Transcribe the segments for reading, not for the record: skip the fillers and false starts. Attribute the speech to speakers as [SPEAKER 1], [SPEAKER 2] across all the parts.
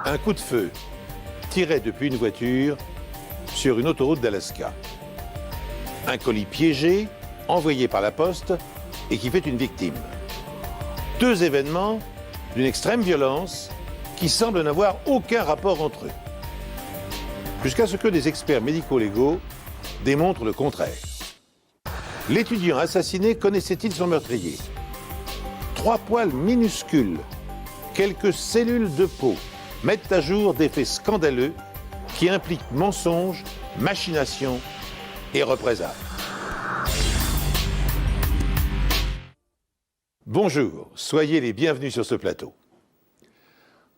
[SPEAKER 1] Un coup de feu tiré depuis une voiture sur une autoroute d'Alaska. Un colis piégé, envoyé par la poste et qui fait une victime. Deux événements d'une extrême violence qui semblent n'avoir aucun rapport entre eux. Jusqu'à ce que des experts médico-légaux démontrent le contraire. L'étudiant assassiné connaissait-il son meurtrier? 3 poils minuscules, quelques cellules de peau mettent à jour des faits scandaleux qui impliquent mensonges, machination et représailles. Bonjour, soyez les bienvenus sur ce plateau.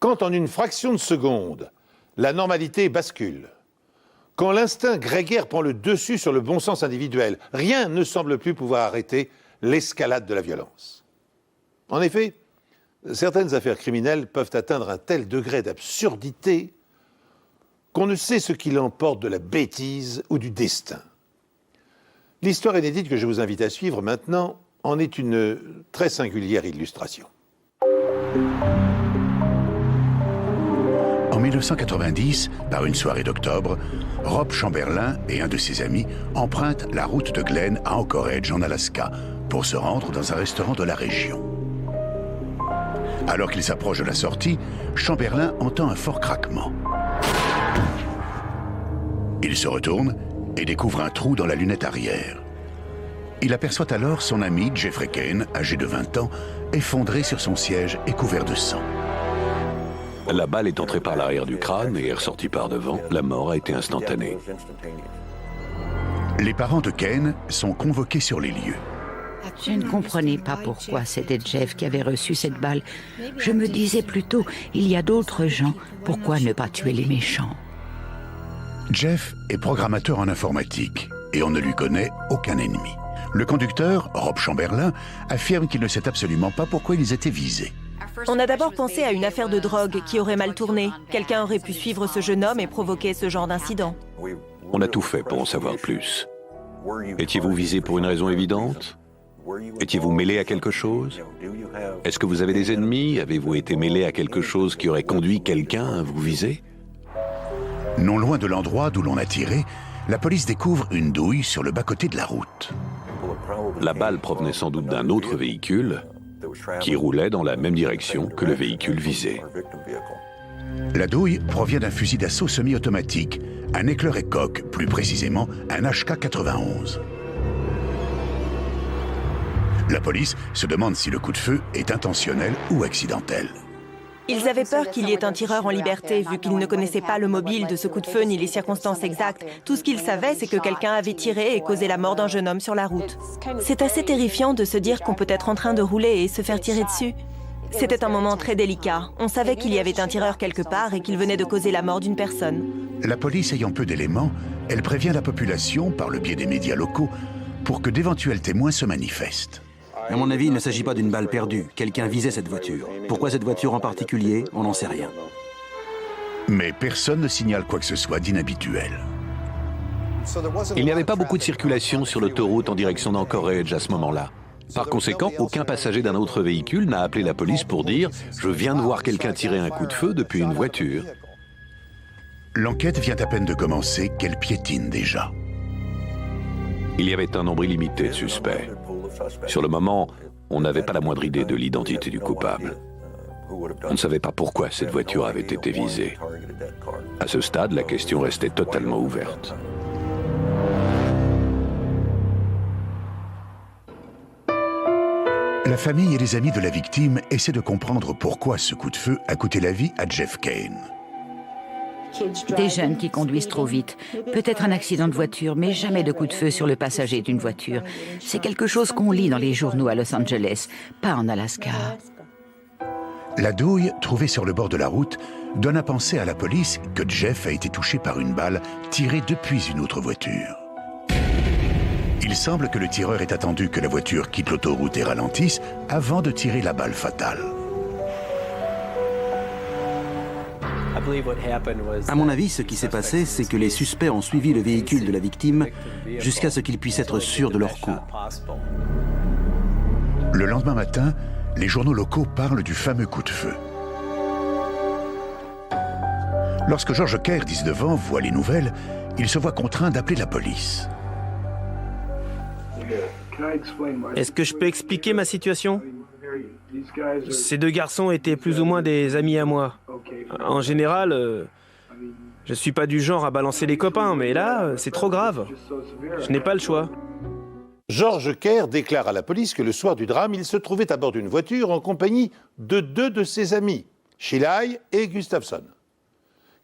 [SPEAKER 1] Quand en une fraction de seconde, la normalité bascule, quand l'instinct grégaire prend le dessus sur le bon sens individuel, rien ne semble plus pouvoir arrêter l'escalade de la violence. En effet, certaines affaires criminelles peuvent atteindre un tel degré d'absurdité qu'on ne sait ce qui l'emporte de la bêtise ou du destin. L'histoire inédite que je vous invite à suivre maintenant en est une très singulière illustration.
[SPEAKER 2] En 1990, par une soirée d'octobre, Rob Chamberlain et un de ses amis empruntent la route de Glen à Anchorage, en Alaska, pour se rendre dans un restaurant de la région. Alors qu'ils s'approchent de la sortie, Chamberlain entend un fort craquement. Il se retourne et découvre un trou dans la lunette arrière. Il aperçoit alors son ami Jeffrey Kane, âgé de 20 ans, effondré sur son siège et couvert de sang.
[SPEAKER 3] La balle est entrée par l'arrière du crâne et est ressortie par devant. La mort a été instantanée.
[SPEAKER 2] Les parents de Kane sont convoqués sur les lieux.
[SPEAKER 4] Je ne comprenais pas pourquoi c'était Jeff qui avait reçu cette balle. Je me disais plutôt, il y a d'autres gens, pourquoi ne pas tuer les méchants?
[SPEAKER 2] Jeff est programmateur en informatique et on ne lui connaît aucun ennemi. Le conducteur, Rob Chamberlain, affirme qu'il ne sait absolument pas pourquoi ils étaient visés.
[SPEAKER 5] On a d'abord pensé à une affaire de drogue qui aurait mal tourné. Quelqu'un aurait pu suivre ce jeune homme et provoquer ce genre d'incident.
[SPEAKER 3] On a tout fait pour en savoir plus. Étiez-vous visé pour une raison évidente? Étiez-vous mêlé à quelque chose? Est-ce que vous avez des ennemis? Avez-vous été mêlé à quelque chose qui aurait conduit quelqu'un à vous viser?
[SPEAKER 2] Non loin de l'endroit d'où l'on a tiré, la police découvre une douille sur le bas-côté de la route.
[SPEAKER 3] La balle provenait sans doute d'un autre véhicule qui roulait dans la même direction que le véhicule visé.
[SPEAKER 2] La douille provient d'un fusil d'assaut semi-automatique, un Heckler & Koch, plus précisément un HK-91. La police se demande si le coup de feu est intentionnel ou accidentel.
[SPEAKER 5] Ils avaient peur qu'il y ait un tireur en liberté, vu qu'ils ne connaissaient pas le mobile de ce coup de feu ni les circonstances exactes. Tout ce qu'ils savaient, c'est que quelqu'un avait tiré et causé la mort d'un jeune homme sur la route. C'est assez terrifiant de se dire qu'on peut être en train de rouler et se faire tirer dessus. C'était un moment très délicat. On savait qu'il y avait un tireur quelque part et qu'il venait de causer la mort d'une personne.
[SPEAKER 2] La police ayant peu d'éléments, elle prévient la population, par le biais des médias locaux, pour que d'éventuels témoins se manifestent.
[SPEAKER 6] À mon avis, il ne s'agit pas d'une balle perdue. Quelqu'un visait cette voiture. Pourquoi cette voiture en particulier, on n'en sait rien.
[SPEAKER 2] Mais personne ne signale quoi que ce soit d'inhabituel.
[SPEAKER 3] Il n'y avait pas beaucoup de circulation sur l'autoroute en direction d'Anchorage à ce moment-là. Par conséquent, aucun passager d'un autre véhicule n'a appelé la police pour dire « Je viens de voir quelqu'un tirer un coup de feu depuis une voiture ».
[SPEAKER 2] L'enquête vient à peine de commencer qu'elle piétine déjà.
[SPEAKER 3] Il y avait un nombre illimité de suspects. Sur le moment, on n'avait pas la moindre idée de l'identité du coupable. On ne savait pas pourquoi cette voiture avait été visée. À ce stade, la question restait totalement ouverte.
[SPEAKER 2] La famille et les amis de la victime essaient de comprendre pourquoi ce coup de feu a coûté la vie à Jeff Kane.
[SPEAKER 4] Des jeunes qui conduisent trop vite. Peut-être un accident de voiture, mais jamais de coup de feu sur le passager d'une voiture. C'est quelque chose qu'on lit dans les journaux à Los Angeles, pas en Alaska.
[SPEAKER 2] La douille, trouvée sur le bord de la route, donne à penser à la police que Jeff a été touché par une balle tirée depuis une autre voiture. Il semble que le tireur ait attendu que la voiture quitte l'autoroute et ralentisse avant de tirer la balle fatale.
[SPEAKER 6] À mon avis, ce qui s'est passé, c'est que les suspects ont suivi le véhicule de la victime jusqu'à ce qu'ils puissent être sûrs de leur coup.
[SPEAKER 2] Le lendemain matin, les journaux locaux parlent du fameux coup de feu. Lorsque George Kerr, 19 ans, voit les nouvelles, il se voit contraint d'appeler la police.
[SPEAKER 7] Est-ce que je peux expliquer ma situation? Ces deux garçons étaient plus ou moins des amis à moi. En général, je suis pas du genre à balancer les copains, mais là, c'est trop grave. Je n'ai pas le choix.
[SPEAKER 1] George Kerr déclare à la police que le soir du drame, il se trouvait à bord d'une voiture en compagnie de deux de ses amis, Sheila et Gustafson.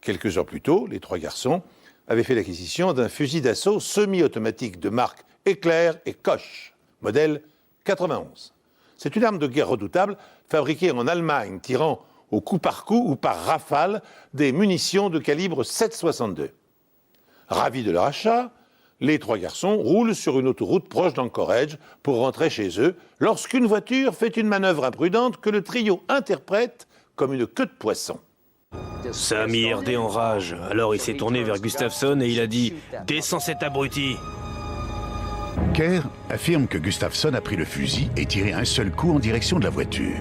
[SPEAKER 1] Quelques heures plus tôt, les trois garçons avaient fait l'acquisition d'un fusil d'assaut semi-automatique de marque Éclair et Koch, modèle 91. C'est une arme de guerre redoutable fabriquée en Allemagne, tirant au coup par coup ou par rafale des munitions de calibre 7,62. Ravis de leur achat, les trois garçons roulent sur une autoroute proche d'Anchorage pour rentrer chez eux lorsqu'une voiture fait une manœuvre imprudente que le trio interprète comme une queue de poisson.
[SPEAKER 7] Ça a mis RD en rage. Alors il s'est tourné vers Gustafson et il a dit « Descends cet abruti !»
[SPEAKER 2] Kerr affirme que Gustafson a pris le fusil et tiré un seul coup en direction de la voiture.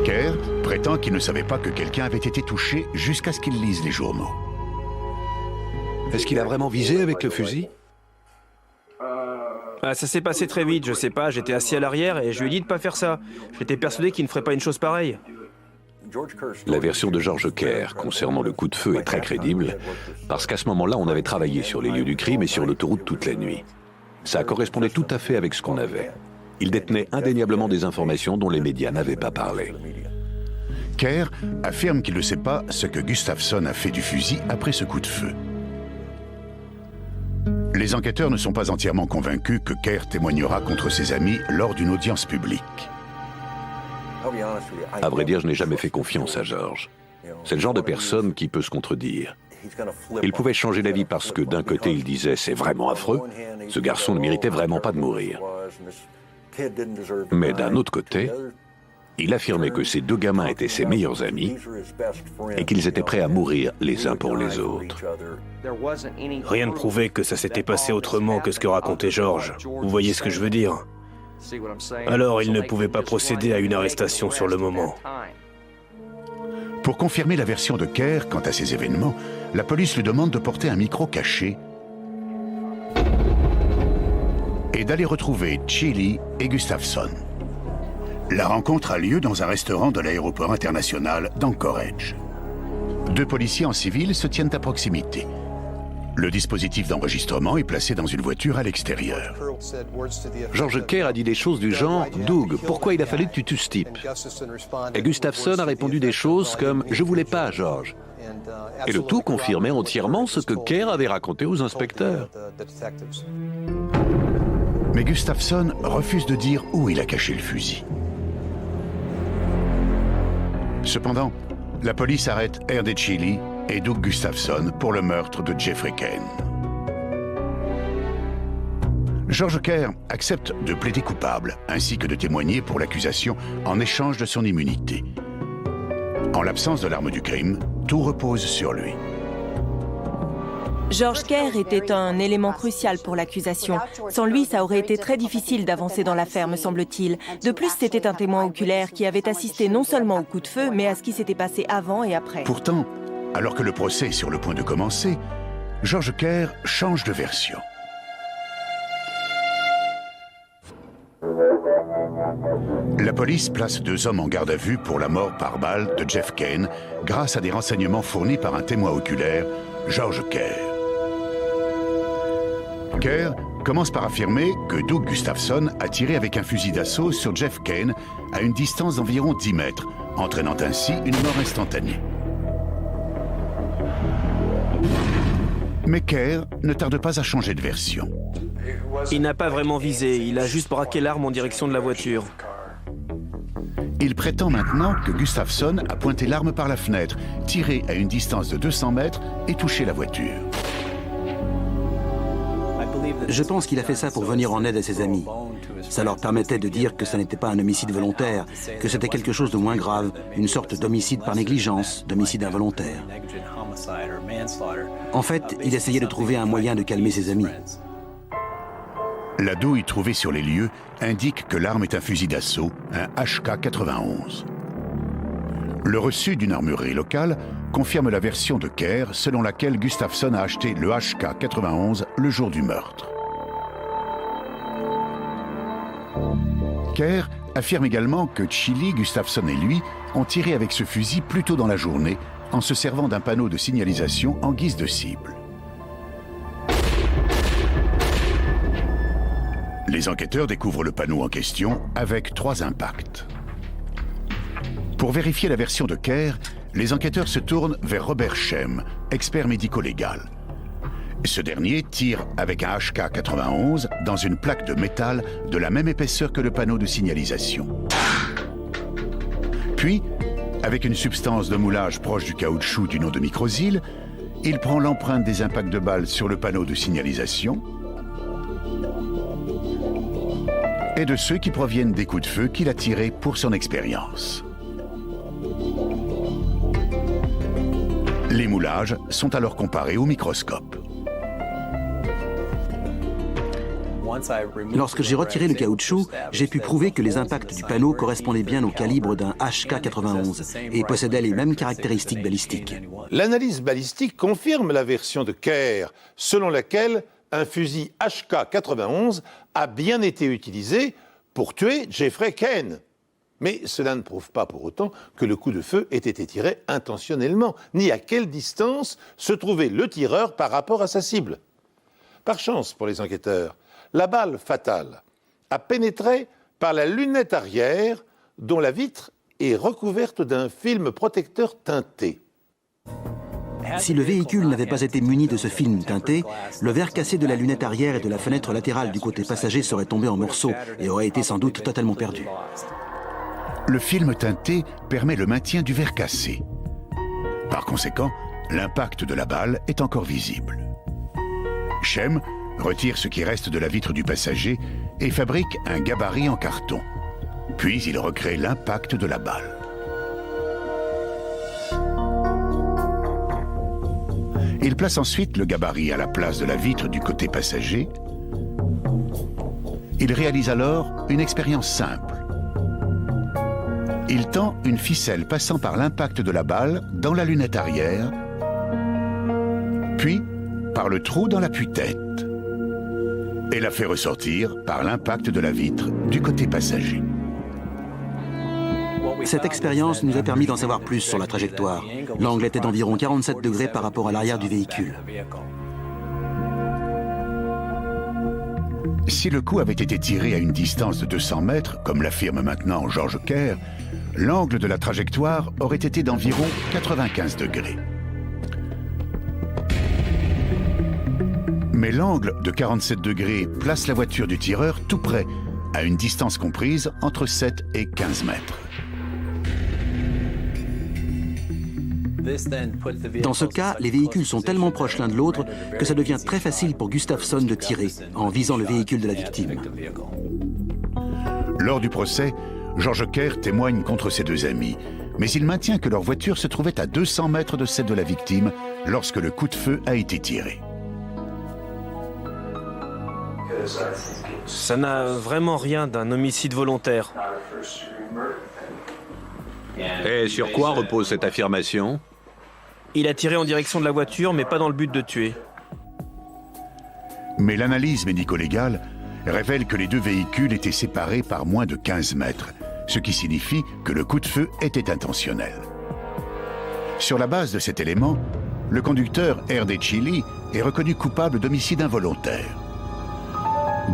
[SPEAKER 2] Kerr prétend qu'il ne savait pas que quelqu'un avait été touché jusqu'à ce qu'il lise les journaux.
[SPEAKER 3] Est-ce qu'il a vraiment visé avec le fusil?
[SPEAKER 7] Ah, ça s'est passé très vite, je sais pas, j'étais assis à l'arrière et je lui ai dit de pas faire ça. J'étais persuadé qu'il ne ferait pas une chose pareille.
[SPEAKER 3] La version de George Kerr concernant le coup de feu est très crédible, parce qu'à ce moment-là, on avait travaillé sur les lieux du crime et sur l'autoroute toute la nuit. Ça correspondait tout à fait avec ce qu'on avait. Il détenait indéniablement des informations dont les médias n'avaient pas parlé.
[SPEAKER 2] Kerr affirme qu'il ne sait pas ce que Gustafson a fait du fusil après ce coup de feu. Les enquêteurs ne sont pas entièrement convaincus que Kerr témoignera contre ses amis lors d'une audience publique.
[SPEAKER 3] À vrai dire, je n'ai jamais fait confiance à George. C'est le genre de personne qui peut se contredire. Il pouvait changer d'avis parce que d'un côté, il disait « c'est vraiment affreux, ce garçon ne méritait vraiment pas de mourir ». Mais d'un autre côté, il affirmait que ces deux gamins étaient ses meilleurs amis et qu'ils étaient prêts à mourir les uns pour les autres.
[SPEAKER 7] Rien ne prouvait que ça s'était passé autrement que ce que racontait George. Vous voyez ce que je veux dire? Alors il ne pouvait pas procéder à une arrestation sur le moment.
[SPEAKER 2] Pour confirmer la version de Kerr quant à ces événements, la police lui demande de porter un micro caché et d'aller retrouver Chili et Gustafson. La rencontre a lieu dans un restaurant de l'aéroport international d'Anchorage. Deux policiers en civil se tiennent à proximité. Le dispositif d'enregistrement est placé dans une voiture à l'extérieur.
[SPEAKER 3] George Kerr a dit des choses du genre « Doug, pourquoi il a fallu que tu tues ce type ?» Et Gustafson a répondu des choses comme « Je voulais pas, George ». Et le tout confirmait entièrement ce que Kerr avait raconté aux inspecteurs.
[SPEAKER 2] Mais Gustafson refuse de dire où il a caché le fusil. Cependant, la police arrête R.D. Chili et Doug Gustafson pour le meurtre de Jeffrey Kane. George Kerr accepte de plaider coupable ainsi que de témoigner pour l'accusation en échange de son immunité. En l'absence de l'arme du crime, tout repose sur lui.
[SPEAKER 5] George Kerr était un élément crucial pour l'accusation. Sans lui, ça aurait été très difficile d'avancer dans l'affaire, me semble-t-il. De plus, c'était un témoin oculaire qui avait assisté non seulement au coup de feu, mais à ce qui s'était passé avant et après.
[SPEAKER 2] Pourtant, alors que le procès est sur le point de commencer, George Kerr change de version. La police place deux hommes en garde à vue pour la mort par balle de Jeff Kane grâce à des renseignements fournis par un témoin oculaire, George Kerr. Kerr commence par affirmer que Doug Gustafson a tiré avec un fusil d'assaut sur Jeff Kane à une distance d'environ 10 mètres, entraînant ainsi une mort instantanée. Mais Kerr ne tarde pas à changer de version.
[SPEAKER 7] Il n'a pas vraiment visé, il a juste braqué l'arme en direction de la voiture.
[SPEAKER 2] Il prétend maintenant que Gustafson a pointé l'arme par la fenêtre, tiré à une distance de 200 mètres et touché la voiture.
[SPEAKER 6] Je pense qu'il a fait ça pour venir en aide à ses amis. Ça leur permettait de dire que ça n'était pas un homicide volontaire, que c'était quelque chose de moins grave, une sorte d'homicide par négligence, d'homicide involontaire. En fait, il essayait de trouver un moyen de calmer ses amis.
[SPEAKER 2] La douille trouvée sur les lieux indique que l'arme est un fusil d'assaut, un HK-91. Le reçu d'une armurerie locale confirme la version de Kerr selon laquelle Gustafsson a acheté le HK-91 le jour du meurtre. Kerr affirme également que Chili, Gustafsson et lui ont tiré avec ce fusil plus tôt dans la journée en se servant d'un panneau de signalisation en guise de cible. Les enquêteurs découvrent le panneau en question avec 3 impacts. Pour vérifier la version de Kerr, les enquêteurs se tournent vers Robert Shem, expert médico-légal. Ce dernier tire avec un HK-91 dans une plaque de métal de la même épaisseur que le panneau de signalisation. Puis, avec une substance de moulage proche du caoutchouc du nom de microsyle, il prend l'empreinte des impacts de balles sur le panneau de signalisation et de ceux qui proviennent des coups de feu qu'il a tirés pour son expérience. Les moulages sont alors comparés au microscope.
[SPEAKER 6] Lorsque j'ai retiré le caoutchouc, j'ai pu prouver que les impacts du panneau correspondaient bien au calibre d'un HK-91 et possédaient les mêmes caractéristiques balistiques.
[SPEAKER 1] L'analyse balistique confirme la version de Kerr, selon laquelle un fusil HK-91 a bien été utilisé pour tuer Jeffrey Kane. Mais cela ne prouve pas pour autant que le coup de feu ait été tiré intentionnellement, ni à quelle distance se trouvait le tireur par rapport à sa cible. Par chance pour les enquêteurs, la balle fatale a pénétré par la lunette arrière dont la vitre est recouverte d'un film protecteur teinté.
[SPEAKER 6] Si le véhicule n'avait pas été muni de ce film teinté, le verre cassé de la lunette arrière et de la fenêtre latérale du côté passager serait tombé en morceaux et aurait été sans doute totalement perdu.
[SPEAKER 2] Le film teinté permet le maintien du verre cassé. Par conséquent, l'impact de la balle est encore visible. Shem retire ce qui reste de la vitre du passager et fabrique un gabarit en carton. Puis il recrée l'impact de la balle. Il place ensuite le gabarit à la place de la vitre du côté passager. Il réalise alors une expérience simple. Il tend une ficelle passant par l'impact de la balle dans la lunette arrière, puis par le trou dans l'appui-tête, et la fait ressortir par l'impact de la vitre du côté passager.
[SPEAKER 6] Cette expérience nous a permis d'en savoir plus sur la trajectoire. L'angle était d'environ 47 degrés par rapport à l'arrière du véhicule.
[SPEAKER 2] Si le coup avait été tiré à une distance de 200 mètres, comme l'affirme maintenant George Kerr, l'angle de la trajectoire aurait été d'environ 95 degrés. Mais l'angle de 47 degrés place la voiture du tireur tout près, à une distance comprise entre 7 et 15 mètres.
[SPEAKER 6] Dans ce cas, les véhicules sont tellement proches l'un de l'autre que ça devient très facile pour Gustafsson de tirer en visant le véhicule de la victime.
[SPEAKER 2] Lors du procès, George Kerr témoigne contre ses 2 amis, mais il maintient que leur voiture se trouvait à 200 mètres de celle de la victime lorsque le coup de feu a été tiré.
[SPEAKER 7] Ça n'a vraiment rien d'un homicide volontaire.
[SPEAKER 3] Et sur quoi repose cette affirmation?
[SPEAKER 7] Il a tiré en direction de la voiture, mais pas dans le but de tuer.
[SPEAKER 2] Mais l'analyse médico-légale révèle que les 2 véhicules étaient séparés par moins de 15 mètres, ce qui signifie que le coup de feu était intentionnel. Sur la base de cet élément, le conducteur R.D. Chili est reconnu coupable d'homicide involontaire.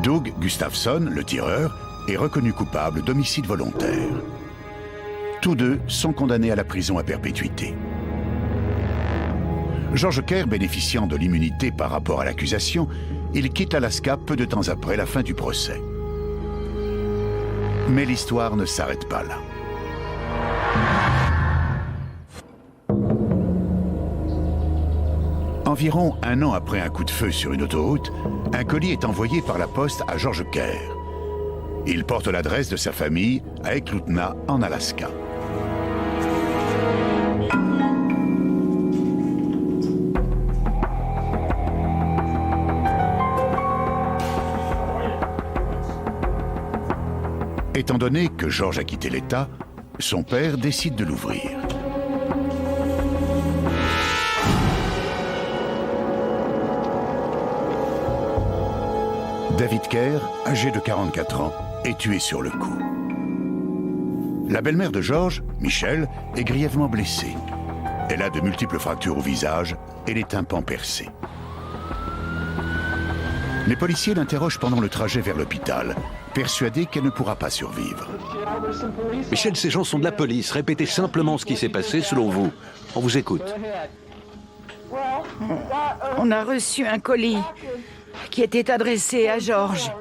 [SPEAKER 2] Doug Gustafsson, le tireur, est reconnu coupable d'homicide volontaire. Tous 2 sont condamnés à la prison à perpétuité. George Kerr bénéficiant de l'immunité par rapport à l'accusation, il quitte l'Alaska peu de temps après la fin du procès. Mais l'histoire ne s'arrête pas là. Environ 1 an après un coup de feu sur une autoroute, un colis est envoyé par la poste à George Kerr. Il porte l'adresse de sa famille à Eklutna, en Alaska. Étant donné que George a quitté l'État, son père décide de l'ouvrir. David Kerr, âgé de 44 ans, est tué sur le coup. La belle-mère de George, Michelle, est grièvement blessée. Elle a de multiples fractures au visage et les tympans percés. Les policiers l'interrogent pendant le trajet vers l'hôpital, persuadés qu'elle ne pourra pas survivre.
[SPEAKER 3] Michel, ces gens sont de la police. Répétez simplement ce qui s'est passé selon vous. On vous écoute.
[SPEAKER 4] On a reçu un colis qui était adressé à George.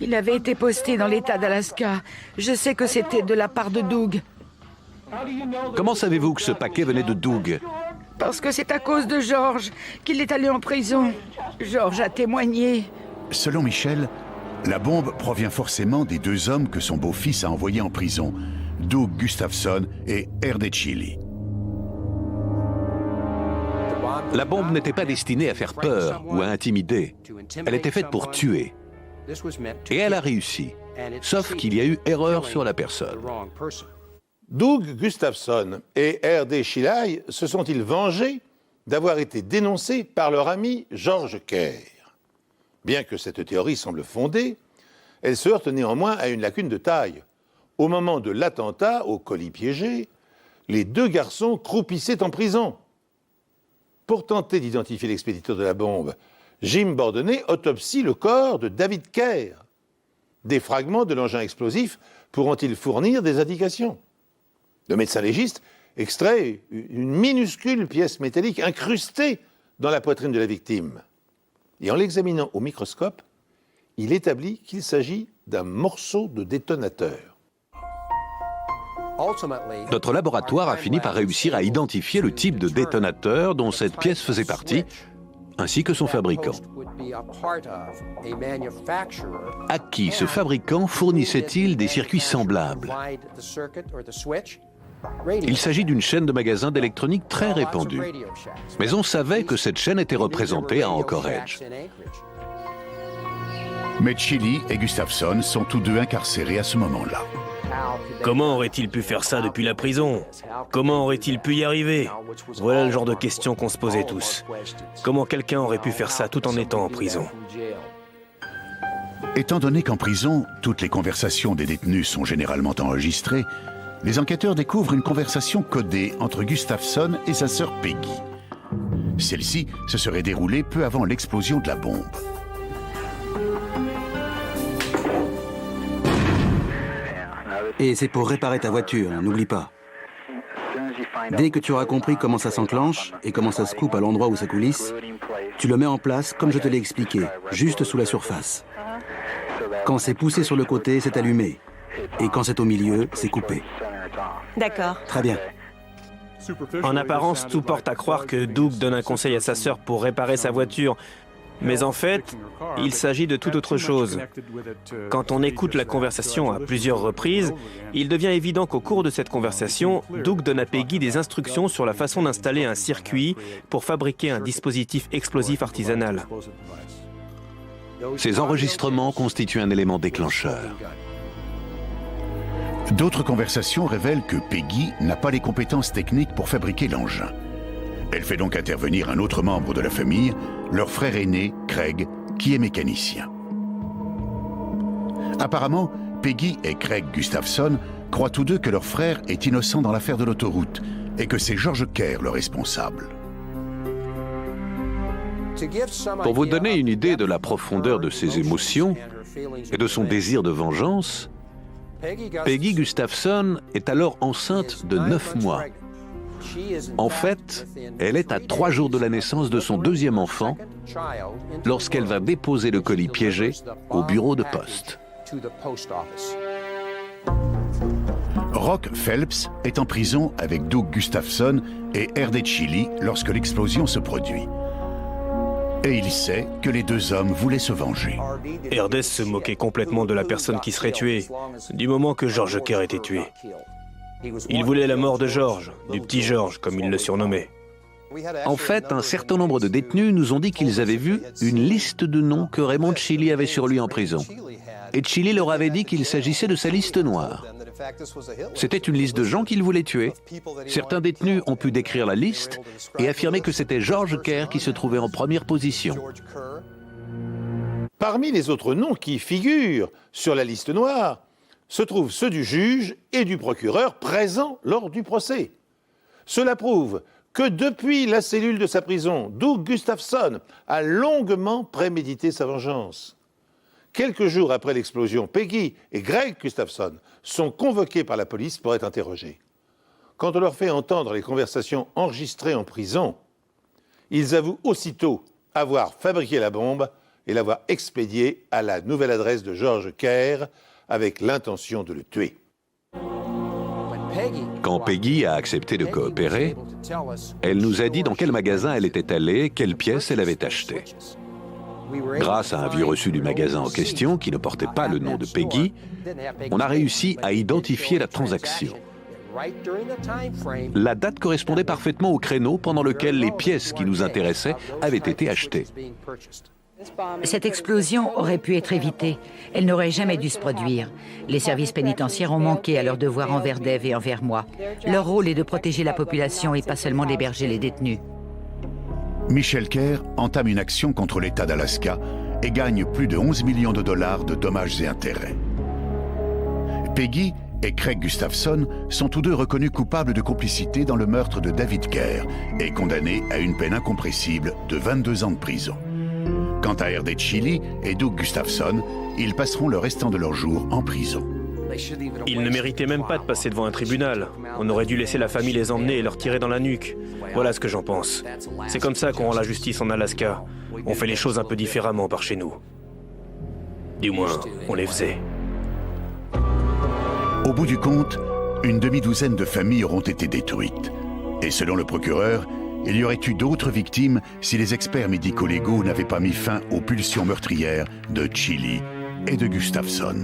[SPEAKER 4] Il avait été posté dans l'État d'Alaska. Je sais que c'était de la part de Doug.
[SPEAKER 3] Comment savez-vous que ce paquet venait de Doug?
[SPEAKER 4] Parce que c'est à cause de George qu'il est allé en prison. George a témoigné.
[SPEAKER 2] Selon Michel, la bombe provient forcément des deux hommes que son beau-fils a envoyés en prison, Doug Gustafson et R.D. Chili.
[SPEAKER 3] La bombe n'était pas destinée à faire peur ou à intimider. Elle était faite pour tuer. Et elle a réussi. Sauf qu'il y a eu erreur sur la personne.
[SPEAKER 1] Doug Gustafson et R.D. Chili se sont-ils vengés d'avoir été dénoncés par leur ami George Kerr? Bien que cette théorie semble fondée, elle se heurte néanmoins à une lacune de taille. Au moment de l'attentat au colis piégé, les deux garçons croupissaient en prison. Pour tenter d'identifier l'expéditeur de la bombe, Jim Bordenay autopsie le corps de David Kerr. Des fragments de l'engin explosif pourront-ils fournir des indications? Le médecin légiste extrait une minuscule pièce métallique incrustée dans la poitrine de la victime. Et en l'examinant au microscope, il établit qu'il s'agit d'un morceau de détonateur.
[SPEAKER 3] Notre laboratoire a fini par réussir à identifier le type de détonateur dont cette pièce faisait partie, ainsi que son fabricant. À qui ce fabricant fournissait-il des circuits semblables? Il s'agit d'une chaîne de magasins d'électronique très répandue. Mais on savait que cette chaîne était représentée à Anchorage.
[SPEAKER 2] Mais Chili et Gustafson sont tous deux incarcérés à ce moment-là.
[SPEAKER 7] Comment aurait-il pu faire ça depuis la prison? Comment aurait-il pu y arriver? Voilà le genre de questions qu'on se posait tous. Comment quelqu'un aurait pu faire ça tout en étant en prison?
[SPEAKER 2] Étant donné qu'en prison, toutes les conversations des détenus sont généralement enregistrées, les enquêteurs découvrent une conversation codée entre Gustafson et sa sœur Peggy. Celle-ci se serait déroulée peu avant l'explosion de la bombe.
[SPEAKER 6] Et c'est pour réparer ta voiture, hein, n'oublie pas. Dès que tu auras compris comment ça s'enclenche et comment ça se coupe à l'endroit où ça coulisse, tu le mets en place comme je te l'ai expliqué, juste sous la surface. Quand c'est poussé sur le côté, c'est allumé. Et quand c'est au milieu, c'est coupé.
[SPEAKER 5] D'accord.
[SPEAKER 6] Très bien.
[SPEAKER 7] En apparence, tout porte à croire que Doug donne un conseil à sa sœur pour réparer sa voiture. Mais en fait, il s'agit de toute autre chose. Quand on écoute la conversation à plusieurs reprises, il devient évident qu'au cours de cette conversation, Doug donne à Peggy des instructions sur la façon d'installer un circuit pour fabriquer un dispositif explosif artisanal.
[SPEAKER 3] Ces enregistrements constituent un élément déclencheur.
[SPEAKER 2] D'autres conversations révèlent que Peggy n'a pas les compétences techniques pour fabriquer l'engin. Elle fait donc intervenir un autre membre de la famille, leur frère aîné, Craig, qui est mécanicien. Apparemment, Peggy et Craig Gustafson croient tous deux que leur frère est innocent dans l'affaire de l'autoroute et que c'est George Kerr le responsable.
[SPEAKER 3] Pour vous donner une idée de la profondeur de ses émotions et de son désir de vengeance, Peggy Gustafson est alors enceinte de 9 mois. En fait, elle est à 3 jours de la naissance de son deuxième enfant lorsqu'elle va déposer le colis piégé au bureau de poste.
[SPEAKER 2] Rock Phelps est en prison avec Doug Gustafson et R.D. Chili lorsque l'explosion se produit. Et il sait que les deux hommes voulaient se venger.
[SPEAKER 7] RD se moquait complètement de la personne qui serait tuée, du moment que George Kerr était tué. Il voulait la mort de George, du petit George, comme il le surnommait.
[SPEAKER 3] En fait, un certain nombre de détenus nous ont dit qu'ils avaient vu une liste de noms que Raymond Chili avait sur lui en prison. et Chili leur avait dit qu'il s'agissait de sa liste noire. C'était une liste de gens qu'il voulait tuer. Certains détenus ont pu décrire la liste et affirmer que c'était George Kerr qui se trouvait en première position.
[SPEAKER 1] Parmi les autres noms qui figurent sur la liste noire se trouvent ceux du juge et du procureur présents lors du procès. Cela prouve que depuis la cellule de sa prison, Doug Gustafson a longuement prémédité sa vengeance. Quelques jours après l'explosion, Peggy et Greg Gustafson sont convoqués par la police pour être interrogés. Quand on leur fait entendre les conversations enregistrées en prison, ils avouent aussitôt avoir fabriqué la bombe et l'avoir expédiée à la nouvelle adresse de George Kerr avec l'intention de le tuer.
[SPEAKER 3] Quand Peggy a accepté de coopérer, elle nous a dit dans quel magasin elle était allée, quelles pièces elle avait achetées. Grâce à un vieux reçu du magasin en question, qui ne portait pas le nom de Peggy, on a réussi à identifier la transaction. La date correspondait parfaitement au créneau pendant lequel les pièces qui nous intéressaient avaient été achetées.
[SPEAKER 4] Cette explosion aurait pu être évitée. Elle n'aurait jamais dû se produire. Les services pénitentiaires ont manqué à leur devoir envers Dave et envers moi. Leur rôle est de protéger la population et pas seulement d'héberger les détenus.
[SPEAKER 2] Michel Kerr entame une action contre l'État d'Alaska et gagne plus de 11 millions de dollars de dommages et intérêts. Peggy et Craig Gustafson sont tous deux reconnus coupables de complicité dans le meurtre de David Kerr et condamnés à une peine incompressible de 22 ans de prison. Quant à R.D. Chili et Doug Gustafson, ils passeront le restant de leur jours en prison.
[SPEAKER 7] Ils ne méritaient même pas de passer devant un tribunal. On aurait dû laisser la famille les emmener et leur tirer dans la nuque. Voilà ce que j'en pense. C'est comme ça qu'on rend la justice en Alaska. On fait les choses un peu différemment par chez nous. Du moins, on les faisait.
[SPEAKER 2] Au bout du compte, une demi-douzaine de familles auront été détruites. Et selon le procureur, il y aurait eu d'autres victimes si les experts médico-légaux n'avaient pas mis fin aux pulsions meurtrières de Chili et de Gustafson.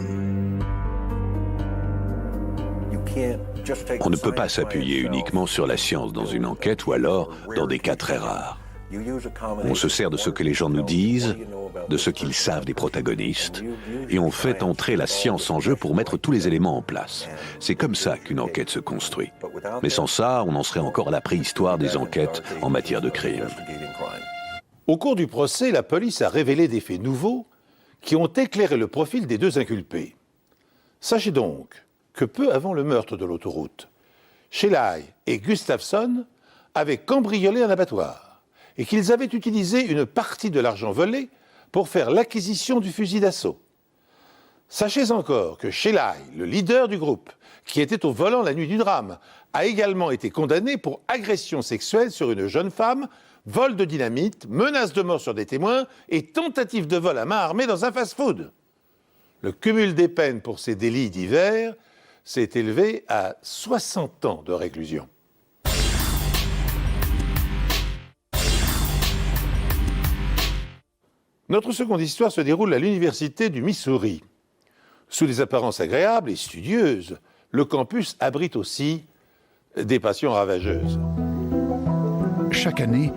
[SPEAKER 3] On ne peut pas s'appuyer uniquement sur la science dans une enquête ou alors dans des cas très rares. On se sert de ce que les gens nous disent, de ce qu'ils savent des protagonistes, et on fait entrer la science en jeu pour mettre tous les éléments en place. C'est comme ça qu'une enquête se construit. Mais sans ça, on en serait encore à la préhistoire des enquêtes en matière de crime.
[SPEAKER 1] Au cours du procès, la police a révélé des faits nouveaux qui ont éclairé le profil des deux inculpés. Sachez donc que peu avant le meurtre de l'autoroute, Shelly et Gustafson avaient cambriolé un abattoir et qu'ils avaient utilisé une partie de l'argent volé pour faire l'acquisition du fusil d'assaut. Sachez encore que Shelly, le leader du groupe, qui était au volant la nuit du drame, a également été condamné pour agression sexuelle sur une jeune femme, vol de dynamite, menace de mort sur des témoins et tentative de vol à main armée dans un fast-food. Le cumul des peines pour ces délits divers s'est élevé à 60 ans de réclusion. Notre seconde histoire se déroule à l'université du Missouri. Sous des apparences agréables et studieuses, le campus abrite aussi des passions ravageuses.
[SPEAKER 2] Chaque année,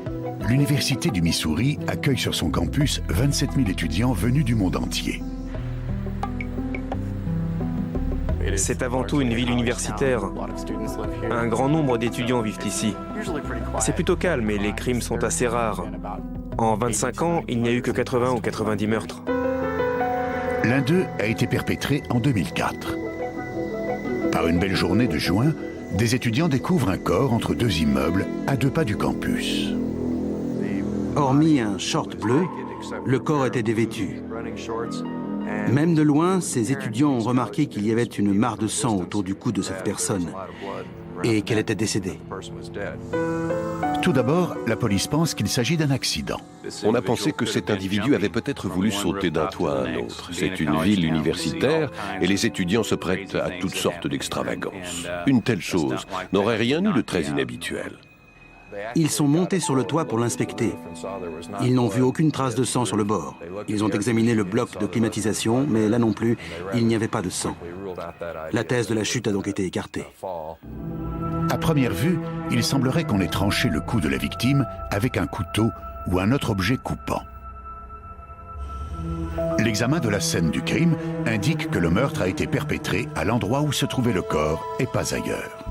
[SPEAKER 2] l'université du Missouri accueille sur son campus 27 000 étudiants venus du monde entier.
[SPEAKER 7] C'est avant tout une ville universitaire. Un grand nombre d'étudiants vivent ici. C'est plutôt calme et les crimes sont assez rares. En 25 ans, il n'y a eu que 80 ou 90 meurtres.
[SPEAKER 2] L'un d'eux a été perpétré en 2004. Par une belle journée de juin, des étudiants découvrent un corps entre deux immeubles à 2 pas du campus.
[SPEAKER 6] Hormis un short bleu, le corps était dévêtu. Même de loin, ces étudiants ont remarqué qu'il y avait une mare de sang autour du cou de cette personne et qu'elle était décédée.
[SPEAKER 2] Tout d'abord, la police pense qu'il s'agit d'un accident.
[SPEAKER 8] On a pensé que cet individu avait peut-être voulu sauter d'un toit à un autre. C'est une ville universitaire et les étudiants se prêtent à toutes sortes d'extravagances. Une telle chose n'aurait rien eu de très inhabituel.
[SPEAKER 6] Ils sont montés sur le toit pour l'inspecter. Ils n'ont vu aucune trace de sang sur le bord. Ils ont examiné le bloc de climatisation, mais là non plus, il n'y avait pas de sang. La thèse de la chute a donc été écartée.
[SPEAKER 2] À première vue, il semblerait qu'on ait tranché le cou de la victime avec un couteau ou un autre objet coupant. L'examen de la scène du crime indique que le meurtre a été perpétré à l'endroit où se trouvait le corps et pas ailleurs.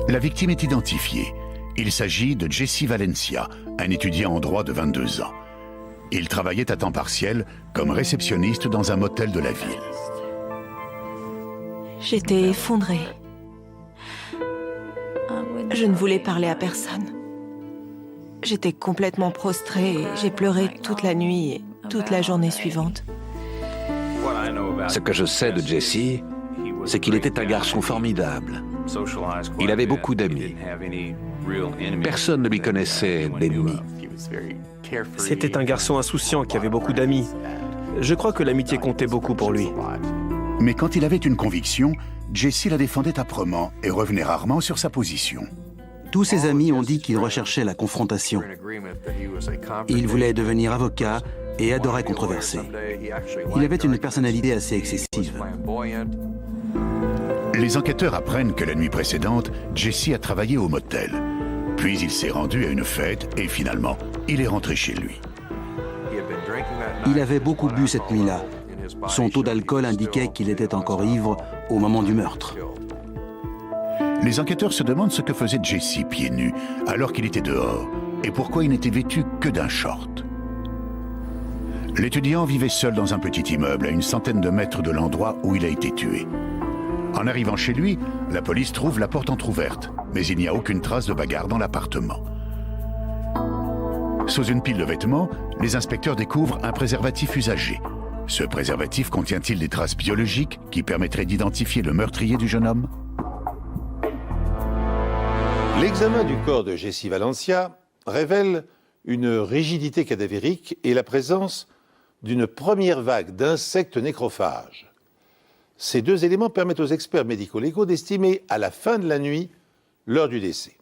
[SPEAKER 2] La victime est identifiée. Il s'agit de Jesse Valencia, un étudiant en droit de 22 ans. Il travaillait à temps partiel comme réceptionniste dans un motel de la ville.
[SPEAKER 5] J'étais effondrée. Je ne voulais parler à personne. J'étais complètement prostrée et j'ai pleuré toute la nuit et toute la journée suivante.
[SPEAKER 3] Ce que je sais de Jesse, c'est qu'il était un garçon formidable. Il avait beaucoup d'amis. Personne ne lui connaissait d'ennemis.
[SPEAKER 7] C'était un garçon insouciant qui avait beaucoup d'amis. Je crois que l'amitié comptait beaucoup pour lui.
[SPEAKER 2] Mais quand il avait une conviction, Jesse la défendait âprement et revenait rarement sur sa position.
[SPEAKER 6] Tous ses amis ont dit qu'il recherchait la confrontation. Il voulait devenir avocat et adorait controverser. Il avait une personnalité assez excessive.
[SPEAKER 2] Les enquêteurs apprennent que la nuit précédente, Jesse a travaillé au motel. Puis il s'est rendu à une fête et finalement, il est rentré chez lui.
[SPEAKER 6] Il avait beaucoup bu cette nuit-là. Son taux d'alcool indiquait qu'il était encore ivre au moment du meurtre.
[SPEAKER 2] Les enquêteurs se demandent ce que faisait Jesse pieds nus alors qu'il était dehors et pourquoi il n'était vêtu que d'un short. L'étudiant vivait seul dans un petit immeuble à une centaine de mètres de l'endroit où il a été tué. En arrivant chez lui, la police trouve la porte entrouverte, mais il n'y a aucune trace de bagarre dans l'appartement. Sous une pile de vêtements, les inspecteurs découvrent un préservatif usagé. Ce préservatif contient-il des traces biologiques qui permettraient d'identifier le meurtrier du jeune homme?
[SPEAKER 1] L'examen du corps de Jesse Valencia révèle une rigidité cadavérique et la présence d'une première vague d'insectes nécrophages. Ces deux éléments permettent aux experts médico-légaux d'estimer à la fin de la nuit l'heure du décès.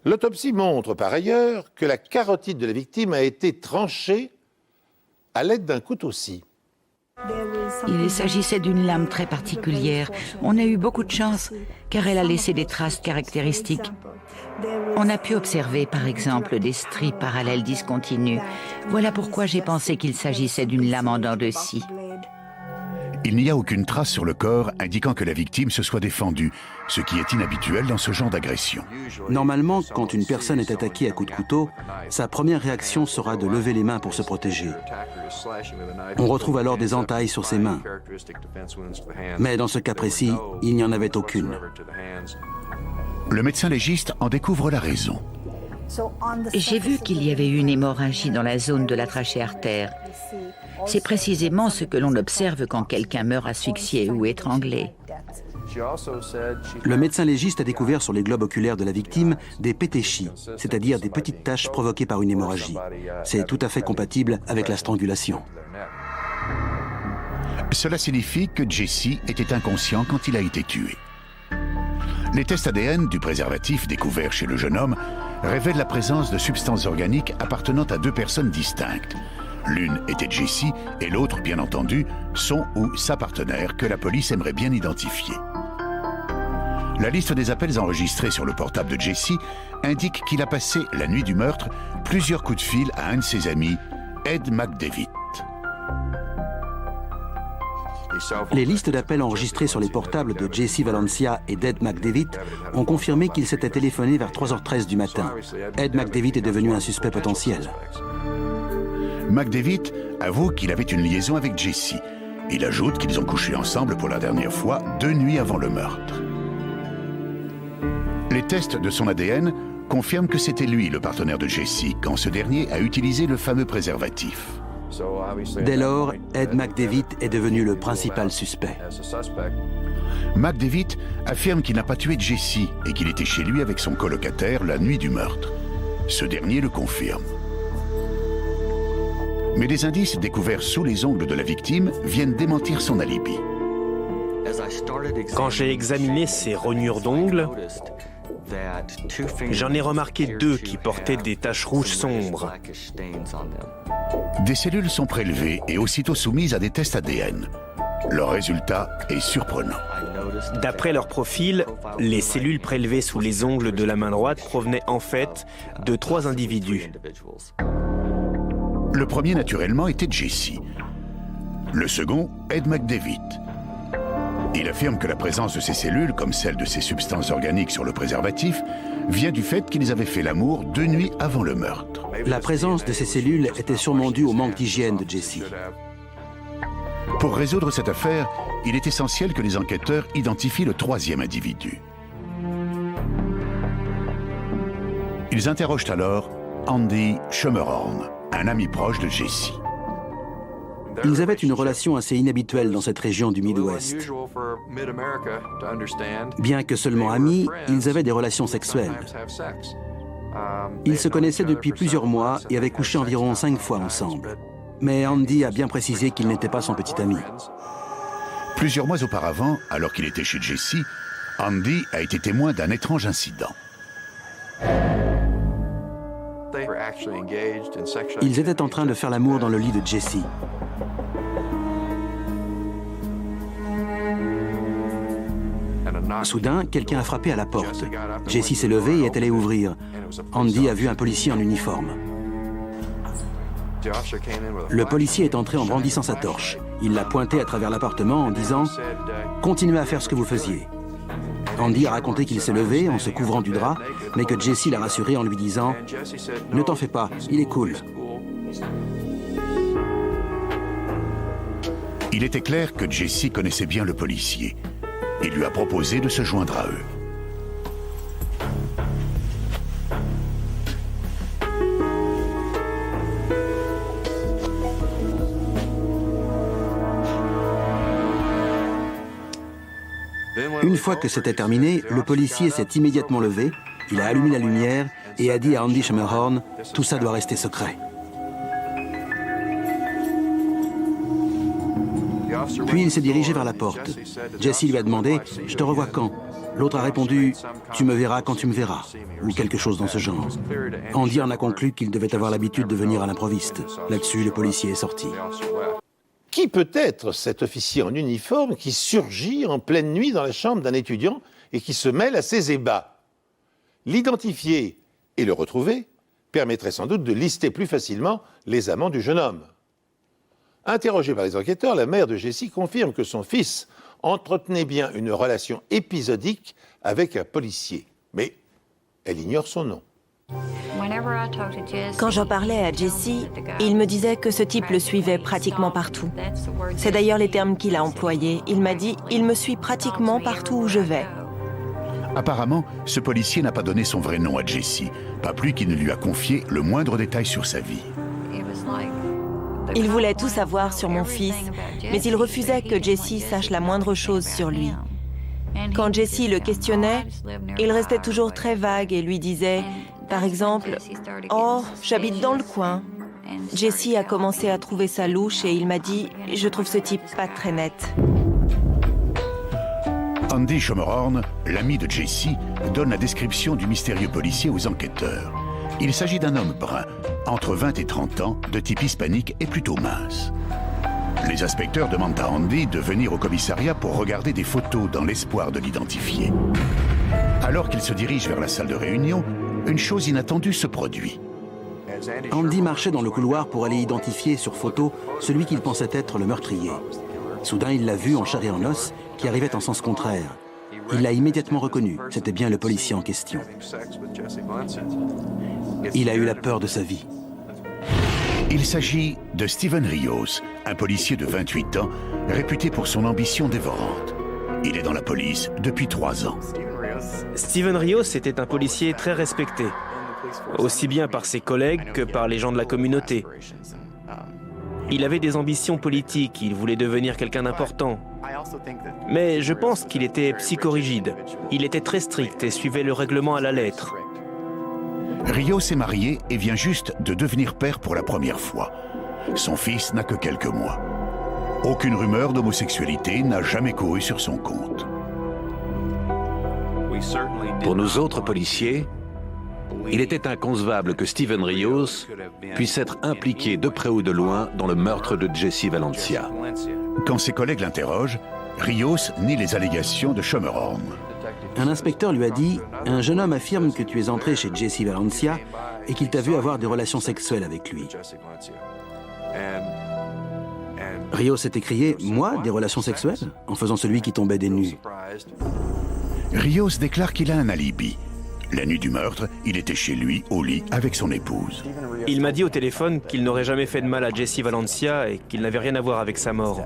[SPEAKER 1] L'autopsie montre par ailleurs que la carotide de la victime a été tranchée à l'aide d'un couteau-scie.
[SPEAKER 4] Il s'agissait d'une lame très particulière. On a eu beaucoup de chance, car elle a laissé des traces caractéristiques. On a pu observer, par exemple, des stries parallèles discontinues. Voilà pourquoi j'ai pensé qu'il s'agissait d'une lame en dents de scie.
[SPEAKER 2] Il n'y a aucune trace sur le corps indiquant que la victime se soit défendue, ce qui est inhabituel dans ce genre d'agression.
[SPEAKER 6] Normalement, quand une personne est attaquée à coups de couteau, sa première réaction sera de lever les mains pour se protéger. On retrouve alors des entailles sur ses mains. Mais dans ce cas précis, il n'y en avait aucune.
[SPEAKER 2] Le médecin légiste en découvre la raison.
[SPEAKER 4] J'ai vu qu'il y avait une hémorragie dans la zone de la trachéartère. C'est précisément ce que l'on observe quand quelqu'un meurt asphyxié ou étranglé.
[SPEAKER 6] Le médecin légiste a découvert sur les globes oculaires de la victime des pétéchies, c'est-à-dire des petites taches provoquées par une hémorragie. C'est tout à fait compatible avec la strangulation.
[SPEAKER 2] Cela signifie que Jesse était inconscient quand il a été tué. Les tests ADN du préservatif découvert chez le jeune homme révèlent la présence de substances organiques appartenant à deux personnes distinctes. L'une était Jesse et l'autre, bien entendu, son ou sa partenaire que la police aimerait bien identifier. La liste des appels enregistrés sur le portable de Jesse indique qu'il a passé, la nuit du meurtre, plusieurs coups de fil à un de ses amis, Ed McDavid.
[SPEAKER 6] Les listes d'appels enregistrées sur les portables de Jesse Valencia et d'Ed McDavid ont confirmé qu'il s'était téléphoné vers 3h13 du matin. Ed McDavid est devenu un suspect potentiel.
[SPEAKER 2] McDavid avoue qu'il avait une liaison avec Jesse. Il ajoute qu'ils ont couché ensemble pour la dernière fois 2 nuits avant le meurtre. Les tests de son ADN confirment que c'était lui le partenaire de Jesse quand ce dernier a utilisé le fameux préservatif.
[SPEAKER 6] Dès lors, Ed McDavid est devenu le principal suspect.
[SPEAKER 2] McDavid affirme qu'il n'a pas tué Jesse et qu'il était chez lui avec son colocataire la nuit du meurtre. Ce dernier le confirme. Mais des indices découverts sous les ongles de la victime viennent démentir son alibi.
[SPEAKER 7] Quand j'ai examiné ces rognures d'ongles, j'en ai remarqué 2 qui portaient des taches rouges sombres.
[SPEAKER 2] Des cellules sont prélevées et aussitôt soumises à des tests ADN. Leur résultat est surprenant.
[SPEAKER 7] D'après leur profil, les cellules prélevées sous les ongles de la main droite provenaient en fait de 3 individus.
[SPEAKER 2] Le premier, naturellement, était Jesse. Le second, Ed McDevitt. Il affirme que la présence de ces cellules, comme celle de ces substances organiques sur le préservatif, vient du fait qu'ils avaient fait l'amour 2 nuits avant le meurtre.
[SPEAKER 6] La présence de ces cellules était sûrement due au manque d'hygiène de Jesse.
[SPEAKER 2] Pour résoudre cette affaire, il est essentiel que les enquêteurs identifient le troisième individu. Ils interrogent alors Andy Schermerhorn, un ami proche de Jesse.
[SPEAKER 6] Ils avaient une relation assez inhabituelle dans cette région du Midwest. Bien que seulement amis, ils avaient des relations sexuelles. Ils se connaissaient depuis plusieurs mois et avaient couché environ 5 fois ensemble. Mais Andy a bien précisé qu'il n'était pas son petit ami.
[SPEAKER 2] Plusieurs mois auparavant, alors qu'il était chez Jesse, Andy a été témoin d'un étrange incident.
[SPEAKER 6] Ils étaient en train de faire l'amour dans le lit de Jesse. Soudain, quelqu'un a frappé à la porte. Jesse s'est levé et est allé ouvrir. Andy a vu un policier en uniforme. Le policier est entré en brandissant sa torche. Il l'a pointé à travers l'appartement en disant « Continuez à faire ce que vous faisiez ». Andy a raconté qu'il s'est levé en se couvrant du drap, mais que Jesse l'a rassuré en lui disant « Ne t'en fais pas, il est cool ».
[SPEAKER 2] Il était clair que Jesse connaissait bien le policier. Il lui a proposé de se joindre à eux.
[SPEAKER 6] Une fois que c'était terminé, le policier s'est immédiatement levé, il a allumé la lumière et a dit à Andy Schermerhorn « Tout ça doit rester secret ». Puis il s'est dirigé vers la porte. Jesse lui a demandé « Je te revois quand ?» L'autre a répondu « Tu me verras quand tu me verras » ou quelque chose dans ce genre. Andy en a conclu qu'il devait avoir l'habitude de venir à l'improviste. Là-dessus, le policier est sorti.
[SPEAKER 1] Qui peut être cet officier en uniforme qui surgit en pleine nuit dans la chambre d'un étudiant et qui se mêle à ses ébats? L'identifier et le retrouver permettrait sans doute de lister plus facilement les amants du jeune homme. Interrogée par les enquêteurs, la mère de Jesse confirme que son fils entretenait bien une relation épisodique avec un policier. Mais elle ignore son nom.
[SPEAKER 5] Quand j'en parlais à Jesse, il me disait que ce type le suivait pratiquement partout. C'est d'ailleurs les termes qu'il a employés. Il m'a dit « Il me suit pratiquement partout où je vais ».
[SPEAKER 2] Apparemment, ce policier n'a pas donné son vrai nom à Jesse, pas plus qu'il ne lui a confié le moindre détail sur sa vie.
[SPEAKER 5] Il voulait tout savoir sur mon fils, mais il refusait que Jesse sache la moindre chose sur lui. Quand Jesse le questionnait, il restait toujours très vague et lui disait, par exemple, « Oh, j'habite dans le coin ». Jesse a commencé à trouver ça louche et il m'a dit, « Je trouve ce type pas très net ».
[SPEAKER 2] Andy Schermerhorn, l'ami de Jesse, donne la description du mystérieux policier aux enquêteurs. Il s'agit d'un homme brun, entre 20 et 30 ans, de type hispanique et plutôt mince. Les inspecteurs demandent à Andy de venir au commissariat pour regarder des photos dans l'espoir de l'identifier. Alors qu'il se dirige vers la salle de réunion, une chose inattendue se produit.
[SPEAKER 6] Andy marchait dans le couloir pour aller identifier sur photo celui qu'il pensait être le meurtrier. Soudain, il l'a vu en chair et en os, qui arrivait en sens contraire. Il l'a immédiatement reconnu, c'était bien le policier en question. Il a eu la peur de sa vie.
[SPEAKER 2] Il s'agit de Steven Rios, un policier de 28 ans, réputé pour son ambition dévorante. Il est dans la police depuis 3 ans.
[SPEAKER 7] Steven Rios était un policier très respecté, aussi bien par ses collègues que par les gens de la communauté. Il avait des ambitions politiques, il voulait devenir quelqu'un d'important. Mais je pense qu'il était psychorigide. Il était très strict et suivait le règlement à la lettre.
[SPEAKER 2] Rios est marié et vient juste de devenir père pour la première fois. Son fils n'a que quelques mois. Aucune rumeur d'homosexualité n'a jamais couru sur son compte.
[SPEAKER 3] Pour nous autres policiers, il était inconcevable que Steven Rios puisse être impliqué de près ou de loin dans le meurtre de Jesse Valencia.
[SPEAKER 2] Quand ses collègues l'interrogent, Rios nie les allégations de Schermerhorn.
[SPEAKER 6] Un inspecteur lui a dit « Un jeune homme affirme que tu es entré chez Jesse Valencia et qu'il t'a vu avoir des relations sexuelles avec lui. » Rios s'est écrié « Moi, des relations sexuelles ?» en faisant celui qui tombait des nues.
[SPEAKER 2] Rios déclare qu'il a un alibi. La nuit du meurtre, il était chez lui, au lit, avec son épouse.
[SPEAKER 7] Il m'a dit au téléphone qu'il n'aurait jamais fait de mal à Jesse Valencia et qu'il n'avait rien à voir avec sa mort.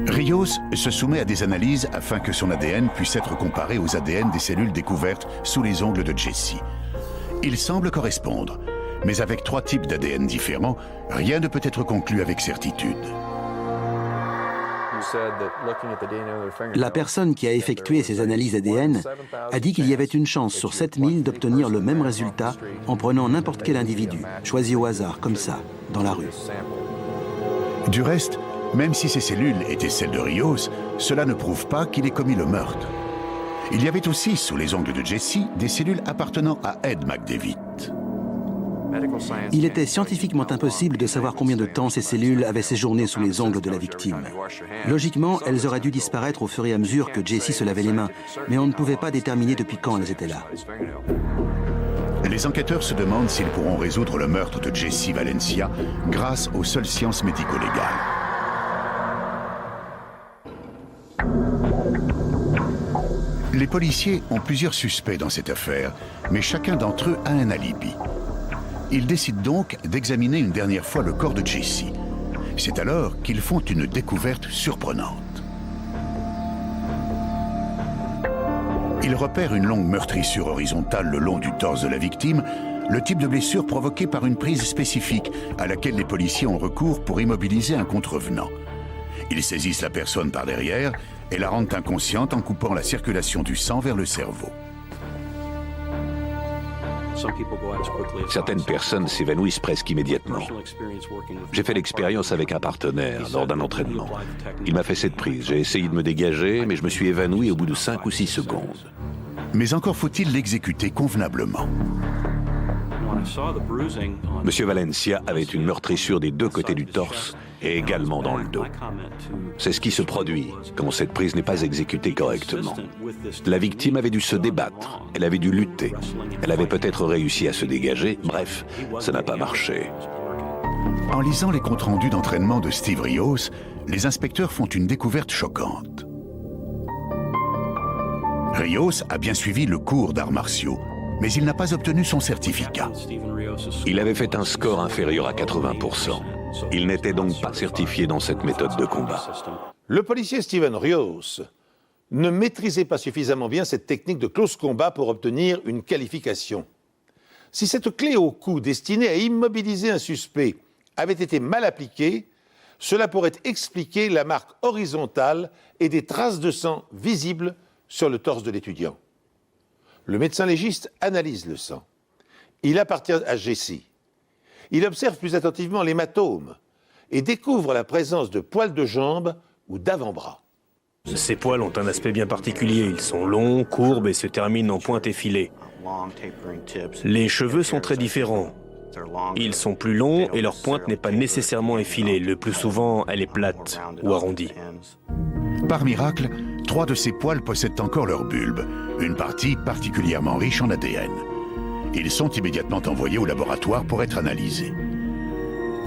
[SPEAKER 2] Rios se soumet à des analyses afin que son ADN puisse être comparé aux ADN des cellules découvertes sous les ongles de Jesse. Il semble correspondre, mais avec 3 types d'ADN différents, rien ne peut être conclu avec certitude.
[SPEAKER 6] La personne qui a effectué ces analyses ADN a dit qu'il y avait une chance sur 7000 d'obtenir le même résultat en prenant n'importe quel individu, choisi au hasard, comme ça, dans la rue.
[SPEAKER 2] Du reste, même si ces cellules étaient celles de Rios, cela ne prouve pas qu'il ait commis le meurtre. Il y avait aussi, sous les ongles de Jesse, des cellules appartenant à Ed McDavid.
[SPEAKER 6] Il était scientifiquement impossible de savoir combien de temps ces cellules avaient séjourné sous les ongles de la victime. Logiquement, elles auraient dû disparaître au fur et à mesure que Jesse se lavait les mains, mais on ne pouvait pas déterminer depuis quand elles étaient là.
[SPEAKER 2] Les enquêteurs se demandent s'ils pourront résoudre le meurtre de Jesse Valencia grâce aux seules sciences médico-légales. Les policiers ont plusieurs suspects dans cette affaire, mais chacun d'entre eux a un alibi. Ils décident donc d'examiner une dernière fois le corps de Jesse. C'est alors qu'ils font une découverte surprenante. Ils repèrent une longue meurtrissure horizontale le long du torse de la victime, le type de blessure provoquée par une prise spécifique à laquelle les policiers ont recours pour immobiliser un contrevenant. Ils saisissent la personne par derrière et la rendent inconsciente en coupant la circulation du sang vers le cerveau.
[SPEAKER 3] Certaines personnes s'évanouissent presque immédiatement. J'ai fait l'expérience avec un partenaire lors d'un entraînement. Il m'a fait cette prise. J'ai essayé de me dégager, mais je me suis évanoui au bout de 5 ou 6 secondes.
[SPEAKER 2] Mais encore faut-il l'exécuter convenablement.
[SPEAKER 3] Monsieur Valencia avait une meurtrissure des 2 côtés du torse et également dans le dos. C'est ce qui se produit quand cette prise n'est pas exécutée correctement. La victime avait dû se débattre, elle avait dû lutter, elle avait peut-être réussi à se dégager, bref, ça n'a pas marché.
[SPEAKER 2] En lisant les comptes rendus d'entraînement de Steve Rios, les inspecteurs font une découverte choquante. Rios a bien suivi le cours d'arts martiaux, mais il n'a pas obtenu son certificat.
[SPEAKER 3] Il avait fait un score inférieur à 80%. Il n'était donc pas certifié dans cette méthode de combat.
[SPEAKER 1] Le policier Steven Rios ne maîtrisait pas suffisamment bien cette technique de close combat pour obtenir une qualification. Si cette clé au cou destinée à immobiliser un suspect avait été mal appliquée, cela pourrait expliquer la marque horizontale et des traces de sang visibles sur le torse de l'étudiant. Le médecin légiste analyse le sang. Il appartient à Jesse. Il observe plus attentivement l'hématome et découvre la présence de poils de jambes ou d'avant-bras.
[SPEAKER 7] Ces poils ont un aspect bien particulier. Ils sont longs, courbes et se terminent en pointe effilée. Les cheveux sont très différents. Ils sont plus longs et leur pointe n'est pas nécessairement effilée. Le plus souvent, elle est plate ou arrondie.
[SPEAKER 2] Par miracle, 3 de ces poils possèdent encore leur bulbe, une partie particulièrement riche en ADN. Ils sont immédiatement envoyés au laboratoire pour être analysés.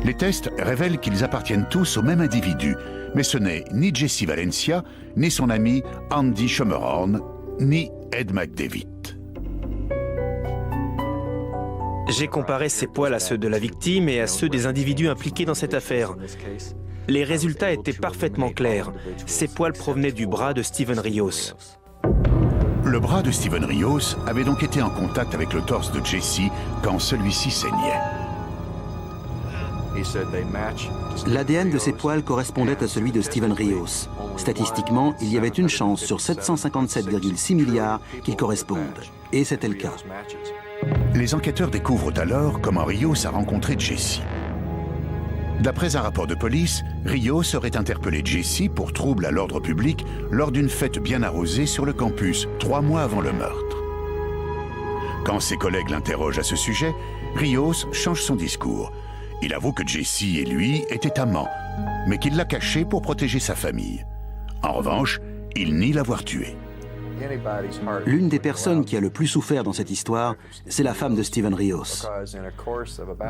[SPEAKER 2] Les tests révèlent qu'ils appartiennent tous au même individu, mais ce n'est ni Jesse Valencia, ni son ami Andy Schermerhorn, ni Ed McDavid.
[SPEAKER 7] J'ai comparé ces poils à ceux de la victime et à ceux des individus impliqués dans cette affaire. Les résultats étaient parfaitement clairs. Ces poils provenaient du bras de Steven Rios.
[SPEAKER 2] Le bras de Steven Rios avait donc été en contact avec le torse de Jesse quand celui-ci saignait.
[SPEAKER 6] L'ADN de ces poils correspondait à celui de Steven Rios. Statistiquement, il y avait une chance sur 757,6 milliards qu'ils correspondent. Et c'était le cas.
[SPEAKER 2] Les enquêteurs découvrent alors comment Rios a rencontré Jesse. D'après un rapport de police, Rios aurait interpellé Jesse pour trouble à l'ordre public lors d'une fête bien arrosée sur le campus, 3 mois avant le meurtre. Quand ses collègues l'interrogent à ce sujet, Rios change son discours. Il avoue que Jesse et lui étaient amants, mais qu'il l'a caché pour protéger sa famille. En revanche, il nie l'avoir tué.
[SPEAKER 6] L'une des personnes qui a le plus souffert dans cette histoire, c'est la femme de Steven Rios.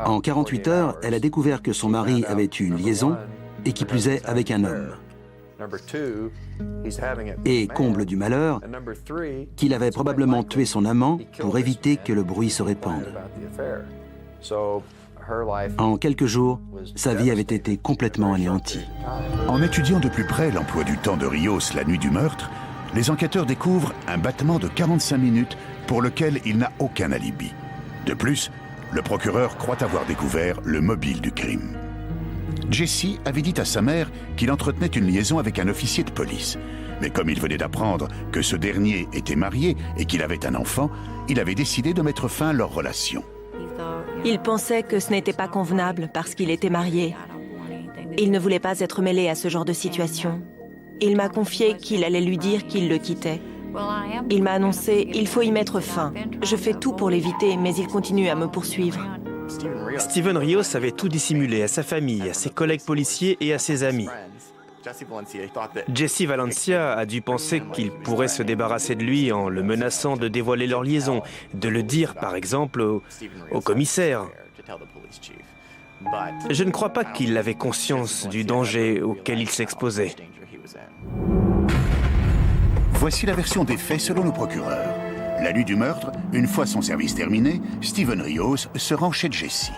[SPEAKER 6] En 48 heures, elle a découvert que son mari avait eu une liaison, et qui plus est avec un homme. Et comble du malheur, qu'il avait probablement tué son amant pour éviter que le bruit se répande. En quelques jours, sa vie avait été complètement anéantie.
[SPEAKER 2] En étudiant de plus près l'emploi du temps de Rios la nuit du meurtre, les enquêteurs découvrent un battement de 45 minutes pour lequel il n'a aucun alibi. De plus, le procureur croit avoir découvert le mobile du crime. Jesse avait dit à sa mère qu'il entretenait une liaison avec un officier de police. Mais comme il venait d'apprendre que ce dernier était marié et qu'il avait un enfant, il avait décidé de mettre fin à leur relation.
[SPEAKER 5] Il pensait que ce n'était pas convenable parce qu'il était marié. Il ne voulait pas être mêlé à ce genre de situation. Il m'a confié qu'il allait lui dire qu'il le quittait. Il m'a annoncé « il faut y mettre fin ». Je fais tout pour l'éviter, mais il continue à me poursuivre.
[SPEAKER 7] Steven Rios avait tout dissimulé à sa famille, à ses collègues policiers et à ses amis. Jesse Valencia a dû penser qu'il pourrait se débarrasser de lui en le menaçant de dévoiler leur liaison, de le dire par exemple au commissaire. Je ne crois pas qu'il avait conscience du danger auquel il s'exposait.
[SPEAKER 2] Voici la version des faits selon le procureur. La nuit du meurtre, une fois son service terminé, Steven Rios se rend chez Jesse.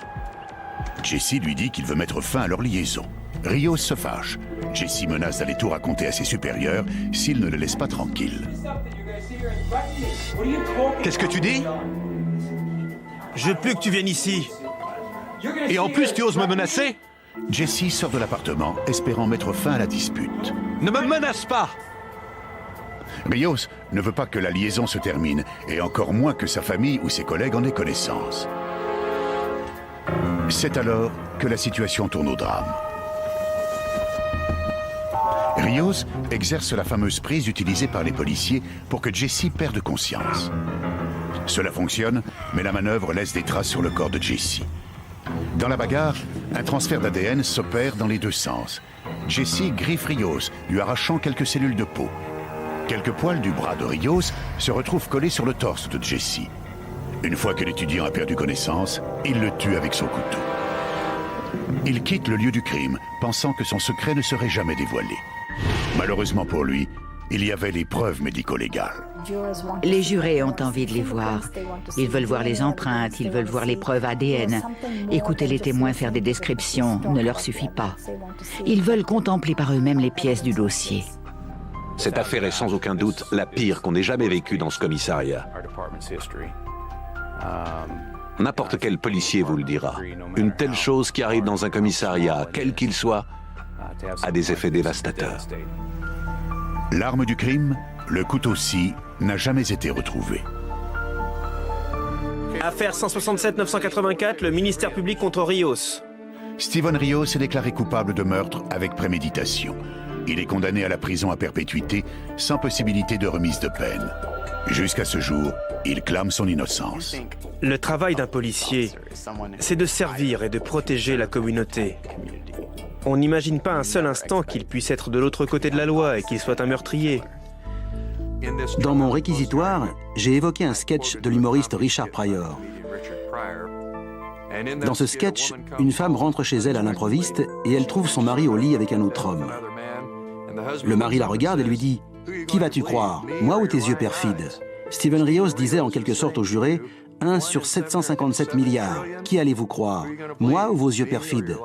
[SPEAKER 2] Jesse lui dit qu'il veut mettre fin à leur liaison. Rios se fâche. Jesse menace d'aller tout raconter à ses supérieurs s'il ne le laisse pas tranquille.
[SPEAKER 9] Qu'est-ce que tu dis?
[SPEAKER 7] Je veux plus que tu viennes ici.
[SPEAKER 9] Et en plus, tu oses me menacer?
[SPEAKER 2] Jesse sort de l'appartement, espérant mettre fin à la dispute.
[SPEAKER 9] Ne me menace pas!
[SPEAKER 2] Rios ne veut pas que la liaison se termine, et encore moins que sa famille ou ses collègues en aient connaissance. C'est alors que la situation tourne au drame. Rios exerce la fameuse prise utilisée par les policiers pour que Jesse perde conscience. Cela fonctionne, mais la manœuvre laisse des traces sur le corps de Jesse. Dans la bagarre, un transfert d'ADN s'opère dans les deux sens. Jesse griffe Rios, lui arrachant quelques cellules de peau. Quelques poils du bras de Rios se retrouvent collés sur le torse de Jesse. Une fois que l'étudiant a perdu connaissance, il le tue avec son couteau. Il quitte le lieu du crime, pensant que son secret ne serait jamais dévoilé. Malheureusement pour lui, il y avait les preuves médico-légales.
[SPEAKER 4] Les jurés ont envie de les voir. Ils veulent voir les empreintes, ils veulent voir les preuves ADN. Écouter les témoins faire des descriptions ne leur suffit pas. Ils veulent contempler par eux-mêmes les pièces du dossier.
[SPEAKER 3] Cette affaire est sans aucun doute la pire qu'on ait jamais vécue dans ce commissariat. N'importe quel policier vous le dira. Une telle chose qui arrive dans un commissariat, quel qu'il soit, a des effets dévastateurs.
[SPEAKER 2] L'arme du crime, le couteau-ci, n'a jamais été retrouvé.
[SPEAKER 7] Affaire 167-984, le ministère public contre Rios.
[SPEAKER 2] Steven Rios est déclaré coupable de meurtre avec préméditation. Il est condamné à la prison à perpétuité, sans possibilité de remise de peine. Jusqu'à ce jour, il clame son innocence.
[SPEAKER 7] Le travail d'un policier, c'est de servir et de protéger la communauté. On n'imagine pas un seul instant qu'il puisse être de l'autre côté de la loi et qu'il soit un meurtrier.
[SPEAKER 6] Dans mon réquisitoire, j'ai évoqué un sketch de l'humoriste Richard Pryor. Dans ce sketch, une femme rentre chez elle à l'improviste et elle trouve son mari au lit avec un autre homme. Le mari la regarde et lui dit « Qui vas-tu croire, moi ou tes yeux perfides ?» Steven Rios disait en quelque sorte aux jurés « 1 sur 757 milliards, qui allez-vous croire, moi ou vos yeux perfides ?»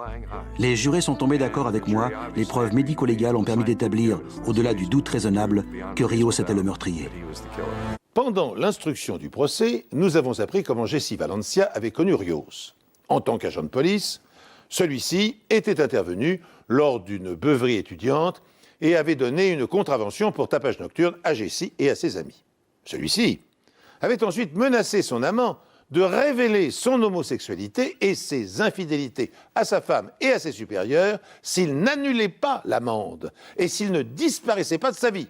[SPEAKER 6] Les jurés sont tombés d'accord avec moi, les preuves médico-légales ont permis d'établir, au-delà du doute raisonnable, que Rios était le meurtrier.
[SPEAKER 1] Pendant l'instruction du procès, nous avons appris comment Jesse Valencia avait connu Rios. En tant qu'agent de police, celui-ci était intervenu lors d'une beuverie étudiante et avait donné une contravention pour tapage nocturne à Jesse et à ses amis. Celui-ci avait ensuite menacé son amant de révéler son homosexualité et ses infidélités à sa femme et à ses supérieurs s'il n'annulait pas l'amende et s'il ne disparaissait pas de sa vie.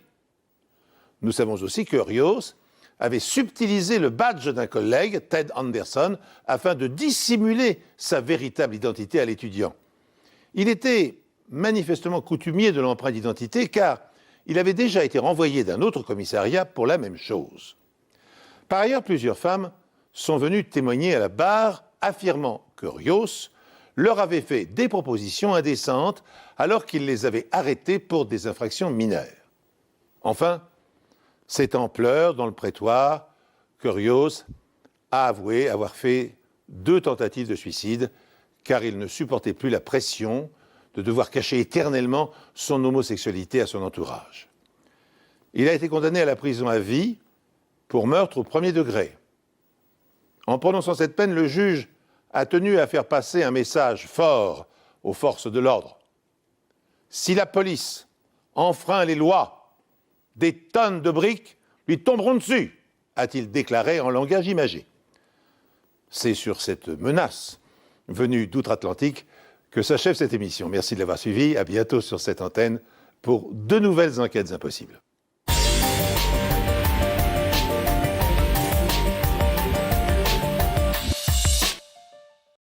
[SPEAKER 1] Nous savons aussi que Rios avait subtilisé le badge d'un collègue, Ted Anderson, afin de dissimuler sa véritable identité à l'étudiant. Il était manifestement coutumier de l'empreinte d'identité car il avait déjà été renvoyé d'un autre commissariat pour la même chose. Par ailleurs, plusieurs femmes sont venues témoigner à la barre, affirmant que Rios leur avait fait des propositions indécentes alors qu'il les avait arrêtées pour des infractions mineures. Enfin, c'est en pleurs dans le prétoire que Rios a avoué avoir fait 2 tentatives de suicide car il ne supportait plus la pression de devoir cacher éternellement son homosexualité à son entourage. Il a été condamné à la prison à vie pour meurtre au premier degré. En prononçant cette peine, le juge a tenu à faire passer un message fort aux forces de l'ordre. Si la police enfreint les lois, des tonnes de briques lui tomberont dessus, a-t-il déclaré en langage imagé. C'est sur cette menace venue d'outre-Atlantique que s'achève cette émission. Merci de l'avoir suivi. À bientôt sur cette antenne pour de nouvelles enquêtes impossibles.